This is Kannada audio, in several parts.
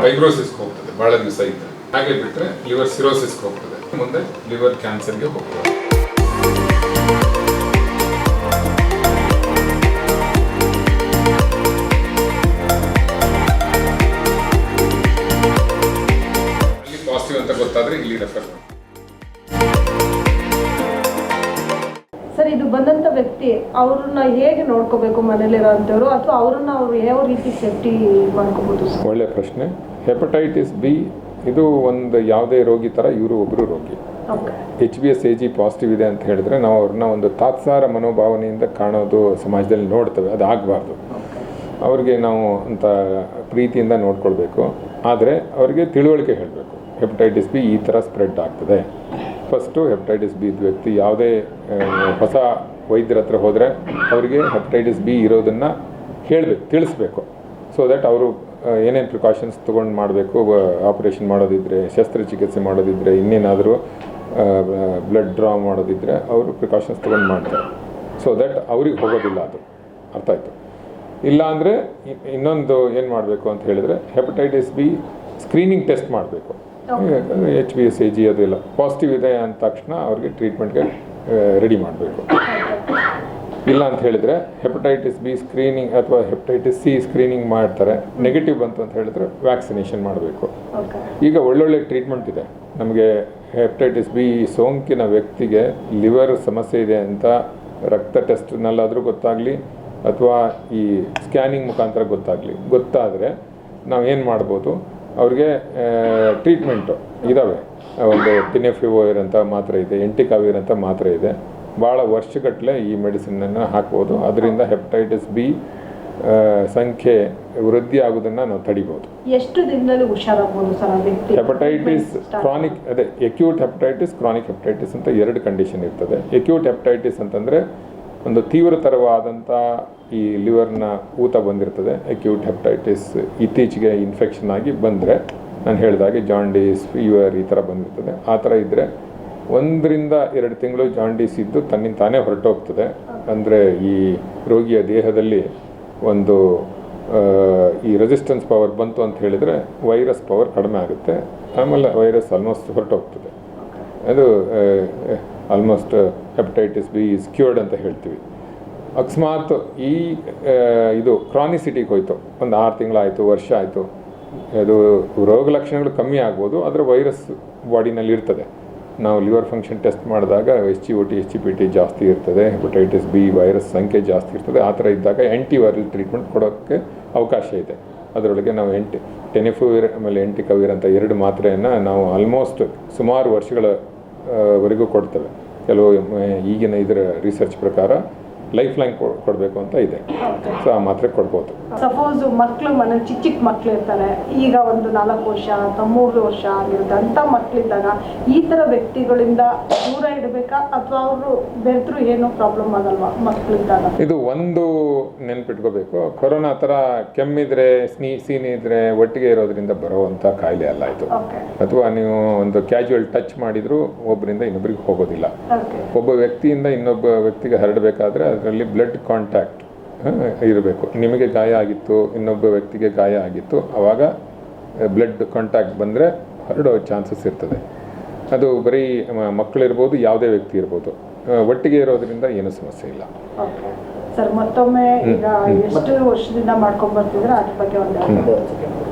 ಫೈಬ್ರೋಸಿಸ್ಗೆ ಹೋಗ್ತದೆ ಭಾಳ ದಿವಸ ಇದ್ದರೆ. ಹಾಗೆ ಬಿಟ್ಟರೆ ಲಿವರ್ ಸಿರೋಸಿಸ್ಗೆ ಹೋಗ್ತದೆ, ಮುಂದೆ ಲಿವರ್ ಕ್ಯಾನ್ಸರ್ಗೆ ಹೋಗ್ತದೆ. ಅಲ್ಲಿ ಪಾಸಿಟಿವ್ ಅಂತ ಗೊತ್ತಾದರೆ ಇಲ್ಲಿ ರೆಫರ್ ಮಾಡಿ. ಸರ್, ಇದು ಬಂದಂಥ ವ್ಯಕ್ತಿ ಅವ್ರನ್ನ ಹೇಗೆ ನೋಡ್ಕೋಬೇಕು ಮನೇಲಿರೋಂಥವ್ರು, ಅಥವಾ ಅವ್ರನ್ನ ಅವರು ಯಾವ ರೀತಿ ಸೇಫ್ಟಿ ಮಾಡ್ಕೋಬೋದು? ಒಳ್ಳೆ ಪ್ರಶ್ನೆ. ಹೆಪಟೈಟಿಸ್ ಬಿ ಇದು ಒಂದು ಯಾವುದೇ ರೋಗಿ ಥರ ಇವರು ಒಬ್ಬರು ರೋಗಿ. HbS-Ag ಪಾಸಿಟಿವ್ ಇದೆ ಅಂತ ಹೇಳಿದ್ರೆ ನಾವು ಅವ್ರನ್ನ ಒಂದು ತಾತ್ಸಾರ ಮನೋಭಾವನೆಯಿಂದ ಕಾಣೋದು ಸಮಾಜದಲ್ಲಿ ನೋಡ್ತೇವೆ. ಅದು ಆಗಬಾರ್ದು. ಅವ್ರಿಗೆ ನಾವು ಅಂತ ಪ್ರೀತಿಯಿಂದ ನೋಡ್ಕೊಳ್ಬೇಕು. ಆದರೆ ಅವರಿಗೆ ತಿಳುವಳಿಕೆ ಹೇಳಬೇಕು, ಹೆಪಟೈಟಿಸ್ ಬಿ ಈ ಥರ ಸ್ಪ್ರೆಡ್ ಆಗ್ತದೆ. ಫಸ್ಟು ಹೆಪಟೈಟಿಸ್ ಬಿ ಇದ್ದ ವ್ಯಕ್ತಿ ಯಾವುದೇ ಹೊಸ ವೈದ್ಯರ ಹತ್ರ ಹೋದರೆ ಅವರಿಗೆ ಹೆಪಟೈಟಿಸ್ ಬಿ ಇರೋದನ್ನು ಹೇಳಬೇಕು, ತಿಳಿಸ್ಬೇಕು. ಸೊ ದ್ಯಾಟ್ ಅವರು ಏನೇನು ಪ್ರಿಕಾಷನ್ಸ್ ತೊಗೊಂಡು ಮಾಡಬೇಕು, ಆಪ್ರೇಷನ್ ಮಾಡೋದಿದ್ದರೆ, ಶಸ್ತ್ರಚಿಕಿತ್ಸೆ ಮಾಡೋದಿದ್ದರೆ, ಇನ್ನೇನಾದರೂ ಬ್ಲಡ್ ಡ್ರಾ ಮಾಡೋದಿದ್ದರೆ ಅವರು ಪ್ರಿಕಾಷನ್ಸ್ ತೊಗೊಂಡು ಮಾಡ್ತಾರೆ. ಸೊ ದ್ಯಾಟ್ ಅವ್ರಿಗೆ ಹೋಗೋದಿಲ್ಲ. ಅದು ಅರ್ಥ ಆಯಿತು. ಇಲ್ಲ ಅಂದರೆ ಇನ್ನೊಂದು ಏನು ಮಾಡಬೇಕು ಅಂತ ಹೇಳಿದರೆ ಹೆಪಟೈಟಿಸ್ ಬಿ ಸ್ಕ್ರೀನಿಂಗ್ ಟೆಸ್ಟ್ ಮಾಡಬೇಕು. HbS-Ag ಅದೆಲ್ಲ ಪಾಸಿಟಿವ್ ಇದೆ ಅಂದ ತಕ್ಷಣ ಅವ್ರಿಗೆ ಟ್ರೀಟ್ಮೆಂಟ್ಗೆ ರೆಡಿ ಮಾಡಬೇಕು. ಇಲ್ಲ ಅಂತ ಹೇಳಿದರೆ ಹೆಪಟೈಟಿಸ್ ಬಿ ಸ್ಕ್ರೀನಿಂಗ್ ಅಥವಾ ಹೆಪಟೈಟಿಸ್ ಸಿ ಸ್ಕ್ರೀನಿಂಗ್ ಮಾಡ್ತಾರೆ, ನೆಗೆಟಿವ್ ಬಂತು ಅಂತ ಹೇಳಿದ್ರೆ ವ್ಯಾಕ್ಸಿನೇಷನ್ ಮಾಡಬೇಕು. ಈಗ ಒಳ್ಳೊಳ್ಳೆ ಟ್ರೀಟ್ಮೆಂಟ್ ಇದೆ. ನಮಗೆ ಹೆಪಟೈಟಿಸ್ ಬಿ ಸೋಂಕಿನ ವ್ಯಕ್ತಿಗೆ ಲಿವರ್ ಸಮಸ್ಯೆ ಇದೆ ಅಂತ ರಕ್ತ ಟೆಸ್ಟ್ನಲ್ಲಾದರೂ ಗೊತ್ತಾಗಲಿ ಅಥವಾ ಈ ಸ್ಕ್ಯಾನಿಂಗ್ ಮುಖಾಂತರ ಗೊತ್ತಾದರೆ ನಾವು ಏನು ಮಾಡ್ಬೋದು, ಅವ್ರಿಗೆ ಟ್ರೀಟ್ಮೆಂಟು ಇದ್ದಾವೆ. ಒಂದು ಟೆನೆಫಿವೋರ್ ಅಂತ ಮಾತ್ರೆ ಇದೆ, ಎಂಟಿಕಾವಿರ್ ಅಂತ ಮಾತ್ರೆ ಇದೆ. ಭಾಳ ವರ್ಷಗಟ್ಟಲೆ ಈ ಮೆಡಿಸಿನನ್ನು ಹಾಕ್ಬೋದು. ಅದರಿಂದ ಹೆಪಟೈಟಿಸ್ ಬಿ ಸಂಖ್ಯೆ ವೃದ್ಧಿ ಆಗೋದನ್ನು ನಾವು ತಡಿಬೋದು. ಎಷ್ಟು ದಿನದಲ್ಲಿ ಹುಷಾರಾಗ್ಬೋದು ಸರ್ ವ್ಯಕ್ತಿ? ಹೆಪಟೈಟಿಸ್ ಕ್ರಾನಿಕ್, ಅದೇ ಎಕ್ಯೂಟ್ ಹೆಪಟೈಟಿಸ್, ಕ್ರಾನಿಕ್ ಹೆಪಟೈಟಿಸ್ ಅಂತ ಎರಡು ಕಂಡೀಷನ್ ಇರ್ತದೆ. ಎಕ್ಯೂಟ್ ಹೆಪಟೈಟಿಸ್ ಅಂತಂದರೆ ಒಂದು ತೀವ್ರತರವಾದಂಥ ಈ ಲಿವರ್ನ ಊತ ಬಂದಿರ್ತದೆ. ಅಕ್ಯೂಟ್ ಹೆಪಟೈಟಿಸ್ ಇತ್ತೀಚೆಗೆ ಇನ್ಫೆಕ್ಷನ್ ಆಗಿ ಬಂದರೆ, ನಾನು ಹೇಳಿದಾಗೆ ಜಾಂಡೀಸ್, ಫೀವರ್ ಈ ಥರ ಬಂದಿರ್ತದೆ. ಆ ಥರ ಇದ್ದರೆ 1 ರಿಂದ 2 ತಿಂಗಳು ಜಾಂಡೀಸ್ ಇದ್ದು ತನ್ನಿಂದ ತಾನೇ ಹೊರಟೋಗ್ತದೆ. ಅಂದರೆ ಈ ರೋಗಿಯ ದೇಹದಲ್ಲಿ ಒಂದು ಈ ರೆಸಿಸ್ಟೆನ್ಸ್ ಪವರ್ ಬಂತು ಅಂತ ಹೇಳಿದರೆ ವೈರಸ್ ಪವರ್ ಕಡಿಮೆ ಆಗುತ್ತೆ. ಆಮೇಲೆ ವೈರಸ್ ಆಲ್ಮೋಸ್ಟ್ ಹೊರಟೋಗ್ತದೆ. ಅದು almost hepatitis B is cured ಅಂತ ಹೇಳ್ತೀವಿ. ಅಕಸ್ಮಾತ್ ಈ ಇದು ಕ್ರಾನಿಸಿಟಿಗೆ ಹೋಯಿತು, ಒಂದು 6 ತಿಂಗಳಾಯಿತು, ವರ್ಷ ಆಯಿತು, ಅದು ರೋಗ ಲಕ್ಷಣಗಳು ಕಮ್ಮಿ ಆಗ್ಬೋದು, ಆದರೆ ವೈರಸ್ ಬಾಡಿನಲ್ಲಿ ಇರ್ತದೆ. ನಾವು ಲಿವರ್ ಫಂಕ್ಷನ್ ಟೆಸ್ಟ್ ಮಾಡಿದಾಗ SGOT, SGPT ಜಾಸ್ತಿ ಇರ್ತದೆ, ಹೆಪಟೈಟಿಸ್ ಬಿ ವೈರಸ್ ಸಂಖ್ಯೆ ಜಾಸ್ತಿ ಇರ್ತದೆ. ಆ ಥರ ಇದ್ದಾಗ ಆ್ಯಂಟಿವೈರಲ್ ಟ್ರೀಟ್ಮೆಂಟ್ ಕೊಡೋಕ್ಕೆ ಅವಕಾಶ ಇದೆ. ಅದರೊಳಗೆ ನಾವು ಟೆನೆಫಿವಿರ್ ಆಮೇಲೆ ಎಂಟಿಕವಿರ್ ಅಂತ 2 ಮಾತ್ರೆಯನ್ನು ನಾವು ಆಲ್ಮೋಸ್ಟ್ ಸುಮಾರು ವರ್ಷಗಳವರೆಗೂ ಕೊಡ್ತೇವೆ. ಕೆಲವು ಈಗಿನ ಇದರ ರಿಸರ್ಚ್ ಪ್ರಕಾರ ಲೈಫ್ ಲೈನ್ ಕೊಡಬೇಕು ಅಂತ ಇದೆ. ಸೊ ಆ ಮಾತ್ರೆ ಕೊಡ್ಬೋದು. ಸಪೋಸ್ ಮಕ್ಕಳು ಮನೇಲಿ ಚಿಕ್ಕ ಮಕ್ಕಳು ಇರ್ತಾರೆ, ಈಗ ಒಂದು 4 ವರ್ಷ ಅಥವಾ 3 ವರ್ಷ ಆಗಿರುತ್ತೆ, ಅಂಥ ಮಕ್ಕಳಿದ್ದಾಗ ಈ ಥರ ವ್ಯಕ್ತಿಗಳಿಂದ ದೂರ ಇಡಬೇಕಾ, ಅಥವಾ ಅವರು ಬೆರೆತರೂ ಏನೋ ಪ್ರಾಬ್ಲಮ್ ಆಗಲ್ವಾ ಮಕ್ಕಳಿದ್ದಾಗ? ಇದು ಒಂದು ನೆನ್ಪಿಟ್ಕೋಬೇಕು. ಕೊರೋನಾ ಥರ ಕೆಮ್ಮಿದ್ರೆ, ಸೀನಿದ್ರೆ ಒಟ್ಟಿಗೆ ಇರೋದ್ರಿಂದ ಬರೋವಂಥ ಕಾಯಿಲೆ ಅಲ್ಲ ಇದು. ಅಥವಾ ನೀವು ಒಂದು ಕ್ಯಾಶುವಲ್ ಟಚ್ ಮಾಡಿದರೂ ಒಬ್ಬರಿಂದ ಇನ್ನೊಬ್ಬರಿಗೆ ಹೋಗೋದಿಲ್ಲ. ಒಬ್ಬ ವ್ಯಕ್ತಿಯಿಂದ ಇನ್ನೊಬ್ಬ ವ್ಯಕ್ತಿಗೆ ಹರಡಬೇಕಾದ್ರೆ ಅದರಲ್ಲಿ ಬ್ಲಡ್ ಕಾಂಟ್ಯಾಕ್ಟ್ ಇರಬೇಕು. ನಿಮಗೆ ಗಾಯ ಆಗಿತ್ತು, ಇನ್ನೊಬ್ಬ ವ್ಯಕ್ತಿಗೆ ಗಾಯ ಆಗಿತ್ತು, ಆವಾಗ ಬ್ಲಡ್ ಕಾಂಟ್ಯಾಕ್ಟ್ ಬಂದರೆ ಹರಡೋ ಚಾನ್ಸಸ್ ಇರ್ತದೆ. ಅದು ಬರೀ ಮಕ್ಕಳಿರ್ಬೋದು, ಯಾವುದೇ ವ್ಯಕ್ತಿ ಇರ್ಬೋದು. ಒಟ್ಟಿಗೆ ಇರೋದ್ರಿಂದ ಏನೂ ಸಮಸ್ಯೆ ಇಲ್ಲ. ಸರ್, ಮತ್ತೊಮ್ಮೆ ಈಗ ಎಷ್ಟು ವರ್ಷದಿಂದ ಮಾಡ್ಕೊಂಡು ಬರ್ತಿದ್ರೆ ಅದ್ರ ಬಗ್ಗೆ ಒಂದು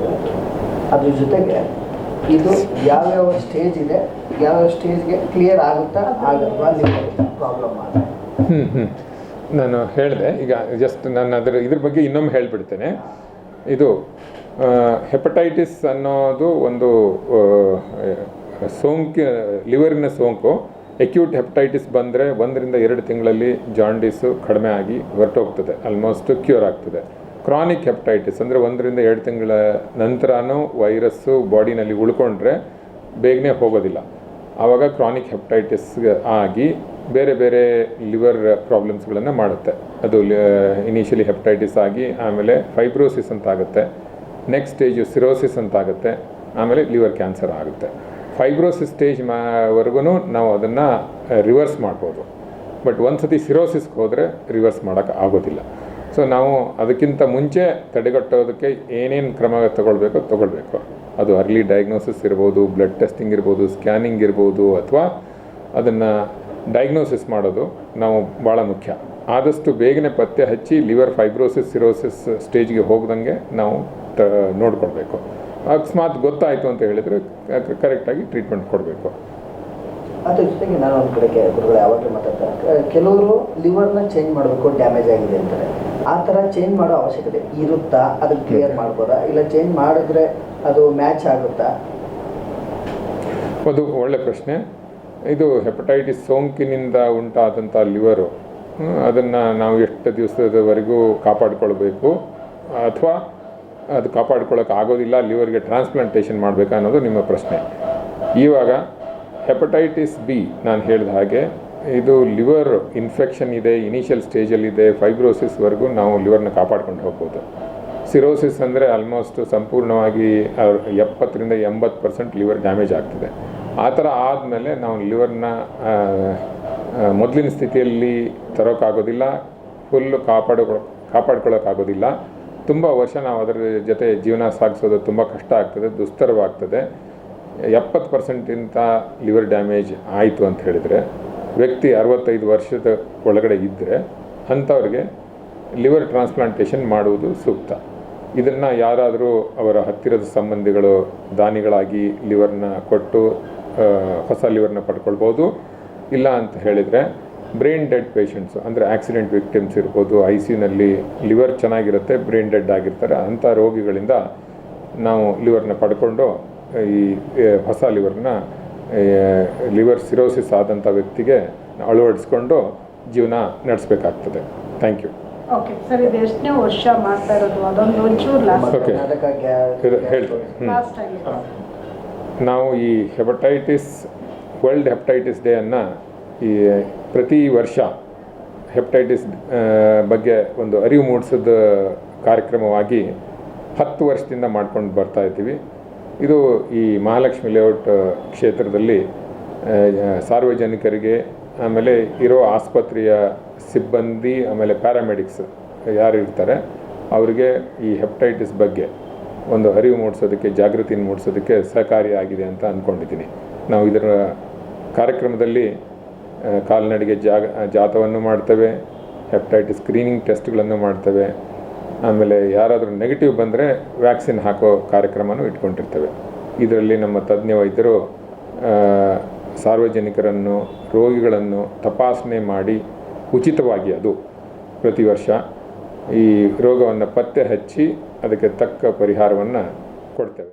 ಅದ್ರ ಜೊತೆಗೆ ಇದು ಯಾವ್ಯಾವ ಸ್ಟೇಜ್ ಇದೆ, ಯಾವ ಸ್ಟೇಜ್ಗೆ ಕ್ಲಿಯರ್ ಆಗುತ್ತಾ ಆಗಲ್ವಾ ಪ್ರಾಬ್ಲಮ್ ಆಗ? ನಾನು ಹೇಳಿದೆ ಈಗ, ಜಸ್ಟ್ ನಾನು ಇದ್ರ ಬಗ್ಗೆ ಇನ್ನೊಮ್ಮೆ ಹೇಳಿಬಿಡ್ತೇನೆ. ಇದು ಹೆಪಟೈಟಿಸ್ ಅನ್ನೋದು ಒಂದು ಲಿವರಿನ ಸೋಂಕು. ಎಕ್ಯೂಟ್ ಹೆಪಟೈಟಿಸ್ ಬಂದರೆ 1 ರಿಂದ 2 ತಿಂಗಳಲ್ಲಿ ಜಾಂಡೀಸು ಕಡಿಮೆ ಆಗಿ ಹೊರಟೋಗ್ತದೆ, ಆಲ್ಮೋಸ್ಟ್ ಕ್ಯೂರ್ ಆಗ್ತದೆ. ಕ್ರಾನಿಕ್ ಹೆಪಟೈಟಿಸ್ ಅಂದರೆ 1 ರಿಂದ 2 ತಿಂಗಳ ನಂತರನೂ ವೈರಸ್ಸು ಬಾಡಿನಲ್ಲಿ ಉಳ್ಕೊಂಡ್ರೆ ಬೇಗನೆ ಹೋಗೋದಿಲ್ಲ. ಆವಾಗ ಕ್ರಾನಿಕ್ ಹೆಪಟೈಟಿಸ್ ಆಗಿ ಬೇರೆ ಬೇರೆ ಲಿವರ್ ಪ್ರಾಬ್ಲಮ್ಸ್ಗಳನ್ನು ಮಾಡುತ್ತೆ. ಅದು ಇನಿಷಿಯಲಿ ಹೆಪಟೈಟಿಸ್ ಆಗಿ ಆಮೇಲೆ ಫೈಬ್ರೋಸಿಸ್ ಅಂತ ಆಗುತ್ತೆ, ನೆಕ್ಸ್ಟ್ ಸ್ಟೇಜು ಸಿರೋಸಿಸ್ ಅಂತ ಆಗುತ್ತೆ, ಆಮೇಲೆ ಲಿವರ್ ಕ್ಯಾನ್ಸರ್ ಆಗುತ್ತೆ. ಫೈಬ್ರೋಸಿಸ್ ಸ್ಟೇಜ್ ವರೆಗೂ ನಾವು ಅದನ್ನು ರಿವರ್ಸ್ ಮಾಡ್ಬೋದು. ಬಟ್ ಒಂದು ಸತಿ ಸಿರೋಸಿಸ್ಗೆ ಹೋದರೆ ರಿವರ್ಸ್ ಮಾಡೋಕ್ಕೆ ಆಗೋದಿಲ್ಲ. ಸೊ ನಾವು ಅದಕ್ಕಿಂತ ಮುಂಚೆ ತಡೆಗಟ್ಟೋದಕ್ಕೆ ಏನೇನು ಕ್ರಮ ತಗೊಳ್ಬೇಕು. ಅದು ಅರ್ಲಿ ಡಯಾಗ್ನೋಸಿಸ್ ಇರ್ಬೋದು, ಬ್ಲಡ್ ಟೆಸ್ಟಿಂಗ್ ಇರ್ಬೋದು, ಸ್ಕ್ಯಾನಿಂಗ್ ಇರ್ಬೋದು, ಅಥವಾ ಅದನ್ನು ಡಯಾಗ್ನೋಸಿಸ್ ಮಾಡೋದು ನಾವು ಭಾಳ ಮುಖ್ಯ. ಆದಷ್ಟು ಬೇಗನೆ ಪತ್ತೆ ಹಚ್ಚಿ ಲಿವರ್ ಫೈಬ್ರೋಸಿಸ್ ಸಿರೋಸಿಸ್ ಸ್ಟೇಜ್ಗೆ ಹೋಗ್ದಂಗೆ ನಾವು ನೋಡ್ಕೊಳ್ಬೇಕು. ಅಕಸ್ಮಾತ್ ಗೊತ್ತಾಯಿತು ಅಂತ ಹೇಳಿದರೆ ಕರೆಕ್ಟಾಗಿ ಟ್ರೀಟ್ಮೆಂಟ್ ಕೊಡಬೇಕು. ಅದ್ರ ಜೊತೆಗೆ ನಾನು ಒಂದು ಕಡೆಗೆ ಗುರುಗಳು ಯಾವಾಗಲೂ ಮಾತಾಡ್ತಾರೆ, ಕೆಲವರು ಲಿವರ್ನ ಚೇಂಜ್ ಮಾಡಬೇಕು, ಡ್ಯಾಮೇಜ್ ಆಗಿದೆ ಅಂತಾರೆ. ಆ ಥರ ಚೇಂಜ್ ಮಾಡೋ ಅವಶ್ಯಕತೆ ಇರುತ್ತಾ? ಅದನ್ನು ಕ್ಲಿಯರ್ ಮಾಡ್ಬೋದಾ? ಇಲ್ಲ ಚೇಂಜ್ ಮಾಡಿದ್ರೆ ಅದು ಮ್ಯಾಚ್ ಆಗುತ್ತಾ? ಅದು ಒಳ್ಳೆ ಪ್ರಶ್ನೆ. ಇದು ಹೆಪಟೈಟಿಸ್ ಸೋಂಕಿನಿಂದ ಉಂಟಾದಂಥ ಲಿವರು, ಅದನ್ನು ನಾವು ಎಷ್ಟು ದಿವಸದವರೆಗೂ ಕಾಪಾಡಿಕೊಳ್ಬೇಕು, ಅಥವಾ ಅದು ಕಾಪಾಡ್ಕೊಳ್ಳೋಕೆ ಆಗೋದಿಲ್ಲ, ಲಿವರ್ಗೆ ಟ್ರಾನ್ಸ್ಪ್ಲಾಂಟೇಷನ್ ಮಾಡಬೇಕಾ ಅನ್ನೋದು ನಿಮ್ಮ ಪ್ರಶ್ನೆ. ಇವಾಗ ಹೆಪಟೈಟಿಸ್ ಬಿ ನಾನು ಹೇಳಿದ ಹಾಗೆ ಇದು ಲಿವರ್ ಇನ್ಫೆಕ್ಷನ್ ಇದೆ, ಇನಿಷಿಯಲ್ ಸ್ಟೇಜಲ್ಲಿದೆ, ಫೈಬ್ರೋಸಿಸ್ವರೆಗೂ ನಾವು ಲಿವರ್ನ ಕಾಪಾಡ್ಕೊಂಡು ಹೋಗ್ಬೋದು. ಸಿರೋಸಿಸ್ ಅಂದರೆ ಆಲ್ಮೋಸ್ಟ್ ಸಂಪೂರ್ಣವಾಗಿ 70-80% ಲಿವರ್ ಡ್ಯಾಮೇಜ್ ಆಗ್ತದೆ. ಆ ಥರ ಆದಮೇಲೆ ನಾವು ಲಿವರ್ನ ಮೊದಲಿನ ಸ್ಥಿತಿಯಲ್ಲಿ ತರೋಕ್ಕಾಗೋದಿಲ್ಲ, ಫುಲ್ಲು ಕಾಪಾಡ್ಕೊಳ್ಳೋಕ್ಕಾಗೋದಿಲ್ಲ. ತುಂಬ ವರ್ಷ ನಾವು ಅದರ ಜೊತೆ ಜೀವನ ಸಾಗಿಸೋದು ತುಂಬ ಕಷ್ಟ ಆಗ್ತದೆ, ದುಸ್ತರವಾಗ್ತದೆ. 70%ಗಿಂತ ಲಿವರ್ ಡ್ಯಾಮೇಜ್ ಆಯಿತು ಅಂತ ಹೇಳಿದರೆ, ವ್ಯಕ್ತಿ 65 ವರ್ಷದ ಒಳಗಡೆ ಇದ್ದರೆ ಅಂಥವ್ರಿಗೆ ಲಿವರ್ ಟ್ರಾನ್ಸ್ಪ್ಲಾಂಟೇಷನ್ ಮಾಡುವುದು ಸೂಕ್ತ. ಇದನ್ನು ಯಾರಾದರೂ ಅವರ ಹತ್ತಿರದ ಸಂಬಂಧಿಗಳು ದಾನಿಗಳಾಗಿ ಲಿವರ್ನ ಕೊಟ್ಟು ಹೊಸ ಲಿವರ್ನ ಪಡ್ಕೊಳ್ಬೋದು. ಇಲ್ಲ ಅಂತ ಹೇಳಿದರೆ ಬ್ರೈನ್ ಡೆಡ್ ಪೇಷಂಟ್ಸು, ಅಂದರೆ ಆಕ್ಸಿಡೆಂಟ್ ವಿಕ್ಟಿಮ್ಸ್ ಇರ್ಬೋದು, ICUನಲ್ಲಿ ಲಿವರ್ ಚೆನ್ನಾಗಿರುತ್ತೆ, ಬ್ರೈನ್ ಡೆಡ್ ಆಗಿರ್ತಾರೆ, ಅಂಥ ರೋಗಿಗಳಿಂದ ನಾವು ಲಿವರ್ನ ಪಡ್ಕೊಂಡು ಈ ಹೊಸ ಲಿವರ್ನ ಲಿವರ್ ಸಿರೋಸಿಸ್ ಆದಂಥ ವ್ಯಕ್ತಿಗೆ ಅಳವಡಿಸ್ಕೊಂಡು ಜೀವನ ನಡೆಸಬೇಕಾಗ್ತದೆ. Thank you. ಓಕೆ ಸರ್, ಇದು ಎಷ್ಟನೇ ವರ್ಷ ಮಾಡ್ತಾ ಇರೋದು? ಅದೊಂದು ಒಂಚೂರು ಲಾಸ್ಟ್ ಓಕೆ ಹೇಳ್ತೀನಿ. ಲಾಸ್ಟ್ ಆಗಿ ನಾವು ಈ ವರ್ಲ್ಡ್ ಹೆಪಟೈಟಿಸ್ ಡೇಯನ್ನು ಈ ಪ್ರತಿ ವರ್ಷ ಹೆಪಟೈಟಿಸ್ ಬಗ್ಗೆ ಒಂದು ಅರಿವು ಮೂಡಿಸೋದ ಕಾರ್ಯಕ್ರಮವಾಗಿ 10 ವರ್ಷದಿಂದ ಮಾಡ್ಕೊಂಡು ಬರ್ತಾ ಇದ್ದೀವಿ. ಇದು ಈ ಮಹಾಲಕ್ಷ್ಮಿ ಲೇಔಟ್ ಕ್ಷೇತ್ರದಲ್ಲಿ ಸಾರ್ವಜನಿಕರಿಗೆ, ಆಮೇಲೆ ಇರೋ ಆಸ್ಪತ್ರೆಯ ಸಿಬ್ಬಂದಿ, ಆಮೇಲೆ ಪ್ಯಾರಾಮೆಡಿಕ್ಸ್ ಯಾರು ಇರ್ತಾರೆ ಅವರಿಗೆ ಈ ಹೆಪಟೈಟಿಸ್ ಬಗ್ಗೆ ಒಂದು ಅರಿವು ಮೂಡಿಸೋದಕ್ಕೆ, ಜಾಗೃತಿಯನ್ನು ಮೂಡಿಸೋದಕ್ಕೆ ಸಹಕಾರಿಯಾಗಿದೆ ಅಂತ ಅಂದ್ಕೊಂಡಿದ್ದೀನಿ. ನಾವು ಇದರ ಕಾರ್ಯಕ್ರಮದಲ್ಲಿ ಕಾಲ್ನಡಿಗೆ ಜಾಥವನ್ನು ಮಾಡ್ತೇವೆ, ಹೆಪಟೈಟಿಸ್ ಸ್ಕ್ರೀನಿಂಗ್ ಟೆಸ್ಟ್ಗಳನ್ನು ಮಾಡ್ತೇವೆ, ಆಮೇಲೆ ಯಾರಾದರೂ ನೆಗೆಟಿವ್ ಬಂದರೆ ವ್ಯಾಕ್ಸಿನ್ ಹಾಕೋ ಕಾರ್ಯಕ್ರಮನೂ ಇಟ್ಕೊಂಡಿರ್ತೇವೆ. ಇದರಲ್ಲಿ ನಮ್ಮ ತಜ್ಞ ವೈದ್ಯರು ಸಾರ್ವಜನಿಕರನ್ನು, ರೋಗಿಗಳನ್ನು ತಪಾಸಣೆ ಮಾಡಿ ಉಚಿತವಾಗಿ ಅದು ಪ್ರತಿ ವರ್ಷ ಈ ರೋಗವನ್ನು ಪತ್ತೆ ಹಚ್ಚಿ ಅದಕ್ಕೆ ತಕ್ಕ ಪರಿಹಾರವನ್ನು ಕೊಡ್ತೇವೆ.